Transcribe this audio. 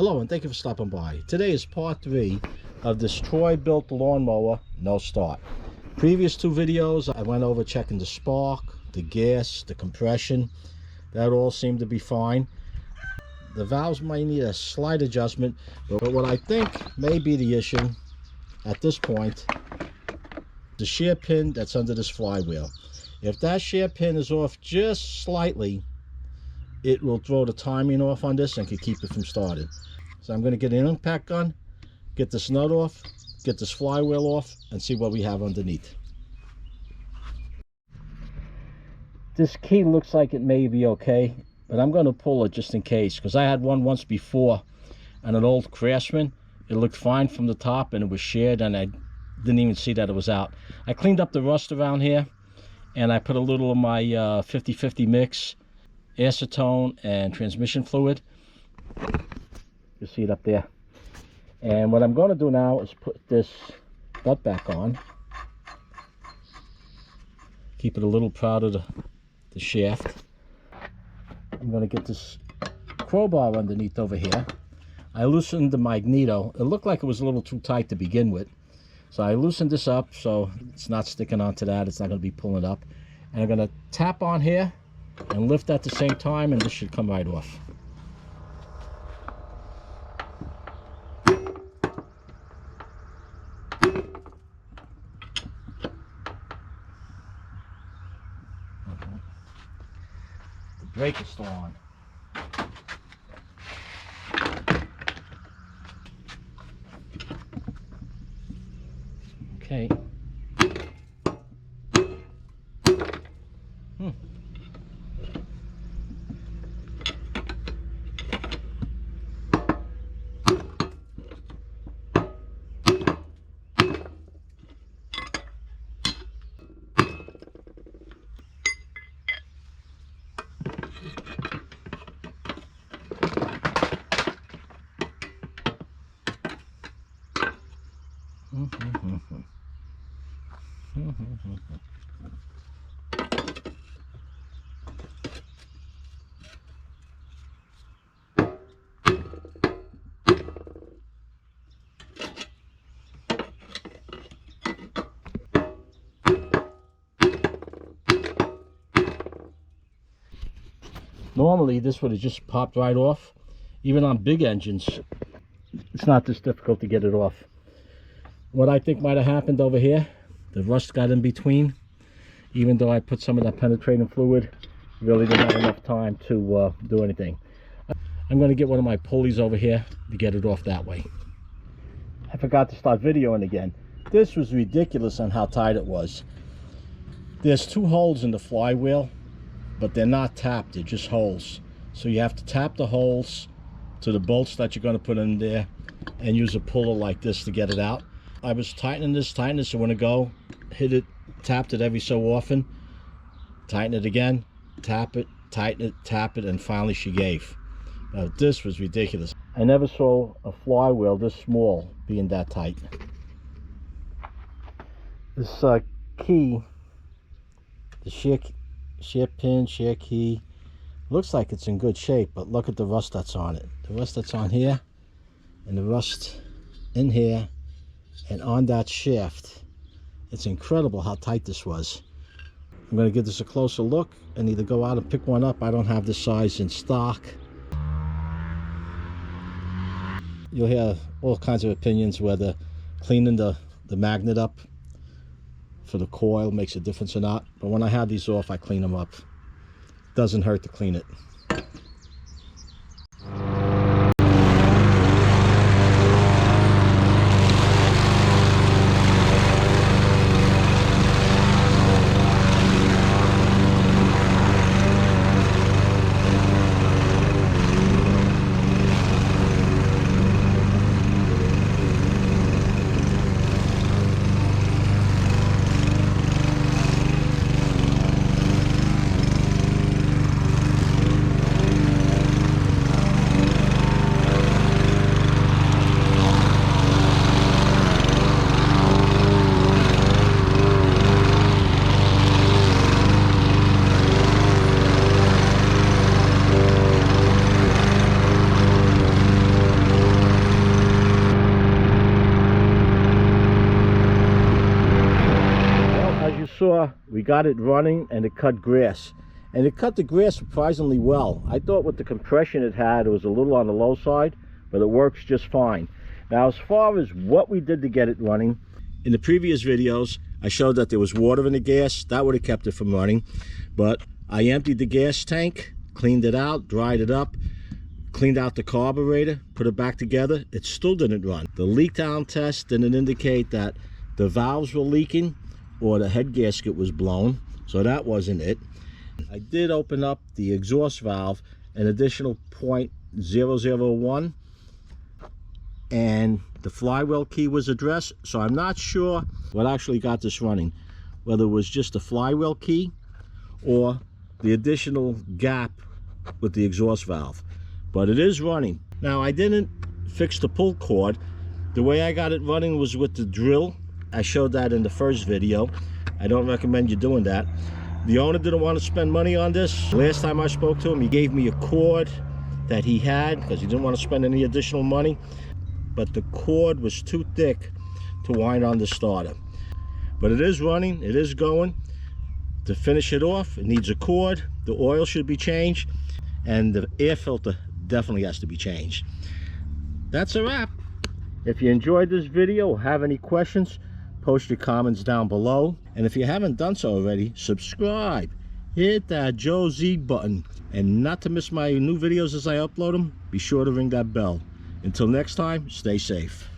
Hello and thank you for stopping by. Today is part 3 of this Bilt lawnmower no start. Previous 2 videos I went over checking the spark, the gas, the compression. That all seemed to be fine. The valves might need a slight adjustment, but what I think may be the issue at this point, the shear pin that's under this flywheel. If that shear pin is off just slightly, it will throw the timing off on this and can keep it from starting. So I'm going to get an impact gun, get this nut off, get this flywheel off, and see what we have underneath. This key looks like it may be okay, but I'm going to pull it just in case, because I had one once before on an old Craftsman. It looked fine from the top and it was sheared, and I didn't even see that it was out. I cleaned up the rust around here, and I put a little of my 50-50 mix, acetone and transmission fluid. You see it up there. And what I'm going to do now is put this butt back on. Keep it a little proud of the shaft. I'm going to get this crowbar underneath over here. I loosened the magneto. It looked like it was a little too tight to begin with, so I loosened this up so it's not sticking onto that. It's not going to be pulling up. And I'm going to tap on here and lift at the same time, and this should come right off. The brake is still on. Okay. Normally this would have just popped right off. Even on big engines, it's not this difficult to get it off. What I think might have happened over here, the rust got in between. Even though I put some of that penetrating fluid, really didn't have enough time to do anything. I'm going to get one of my pulleys over here to get it off that way. I forgot to start videoing again. This was ridiculous on how tight it was. There's 2 holes in the flywheel, but they're not tapped, they're just holes. So you have to tap the holes to the bolts that you're going to put in there and use a puller like this to get it out. I was tightening this, so when I go, hit it, tapped it every so often, tighten it again, tap it, tighten it, tap it, and finally she gave. Now this was ridiculous. I never saw a flywheel this small being that tight. This key, the shear pin, shear key, looks like it's in good shape, but look at the rust that's on it. The rust that's on here, and the rust in here, and on that shaft. It's incredible how tight this was. I'm going to give this a closer look and either go out and pick one up. I don't have this size in stock. You'll hear all kinds of opinions whether cleaning the magnet up for the coil makes a difference or not, but when I have these off, I clean them up. Doesn't hurt to clean it. we got it running and it cut grass. And it cut the grass surprisingly well. I thought with the compression it had, it was a little on the low side, but it works just fine. Now, as far as what we did to get it running, in the previous videos, I showed that there was water in the gas. That would have kept it from running. But I emptied the gas tank, cleaned it out, dried it up, cleaned out the carburetor, put it back together. It still didn't run. The leak down test didn't indicate that the valves were leaking or the head gasket was blown, so that wasn't it. I did open up the exhaust valve an additional 0.001, and the flywheel key was addressed, so I'm not sure what actually got this running, whether it was just the flywheel key or the additional gap with the exhaust valve, but it is running. Now, I didn't fix the pull cord. The way I got it running was with the drill. I showed that in the first video. I don't recommend you doing that. The owner didn't want to spend money on this. Last time I spoke to him, he gave me a cord that he had because he didn't want to spend any additional money, but the cord was too thick to wind on the starter. But it is running, it is going. To finish it off, it needs a cord, the oil should be changed, and the air filter definitely has to be changed. That's a wrap. If you enjoyed this video or have any questions, post your comments down below. And if you haven't done so already, subscribe. Hit that Joe Z button. And not to miss my new videos as I upload them, be sure to ring that bell. Until next time, stay safe.